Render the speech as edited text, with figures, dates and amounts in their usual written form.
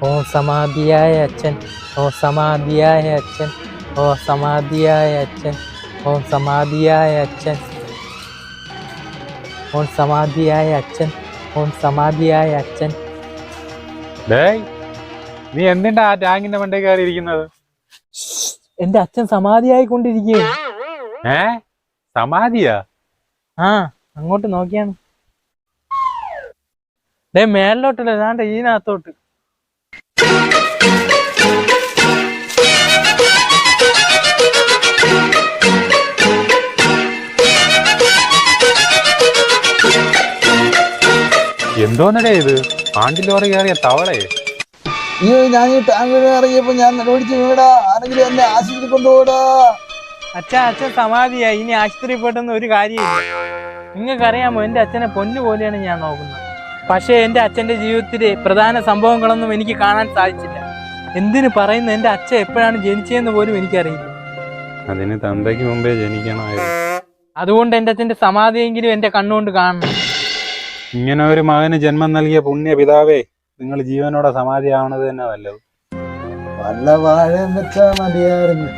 ഓ സമാധിയായ അച്ഛൻ, ഓ സമാധിയായ അച്ഛൻ, ഓ സമാധിയായ അച്ഛൻ, ഓ സമാധിയായ അച്ഛൻ, ഓ സമാധിയായ അച്ഛൻ, ഓ സമാധിയായ അച്ഛൻ. ഡേയ്, നീ എന്തിനാ ആ ടാങ്കിന്റെ മണ്ടേ കയറി ഇരിക്കുന്നത്? എന്റെ അച്ഛൻ സമാധിയായിക്കൊണ്ടിരിക്കുകയാണ്. സമാധിയാ? ആ, അങ്ങോട്ട് നോക്കിയാണ്. മേലിലോട്ടല്ലേ, ദാണ്ട ഇതിനകത്തോട്ട്. എന്തോന്നടേ ഇത്? ആണ്ടി ലോറി കയറിയ തവളയെ? അയ്യോ, ഞാൻ ഈ ടാങ്കിൽ ഇറങ്ങിയപ്പോ ഞാൻ നിലവിളിച്ച് വീടാ. ആരെങ്കിലും എന്നെ ആശുപത്രി കൊണ്ടുപോടാ. അച്ഛൻ സമാധിയായി, ഇനി ആശുപത്രി പോയിട്ടൊന്നും ഒരു കാര്യമില്ല. നിങ്ങൾക്കറിയാമോ, എന്റെ അച്ഛനെ പൊന്നു പോലെയാണ് ഞാൻ നോക്കുന്നത്. പക്ഷേ എന്റെ അച്ഛന്റെ ജീവിതത്തിലെ പ്രധാന സംഭവങ്ങളൊന്നും എനിക്ക് കാണാൻ സാധിച്ചില്ല. എന്തിനു പറയുന്നു, എന്റെ അച്ഛൻ എപ്പോഴാണ് ജനിച്ചതെന്ന് പോലും എനിക്കറിയില്ല. അതിന് തന്തയ്ക്ക് മുമ്പേ ജനിക്കണമായിരുന്നു. അതുകൊണ്ട് എന്റെ അച്ഛന്റെ സമാധിയെങ്കിലും എന്റെ കണ്ണുകൊണ്ട് കാണണം. ഇങ്ങനെ ഒരു മകന് ജന്മം നൽകിയ പുണ്യ പിതാവേ, നിങ്ങൾ ജീവനോടെ സമാധിയാവണത് തന്നെ നല്ലത്. വല്ല വാഴ വെച്ചാ മതിയായിരുന്നു.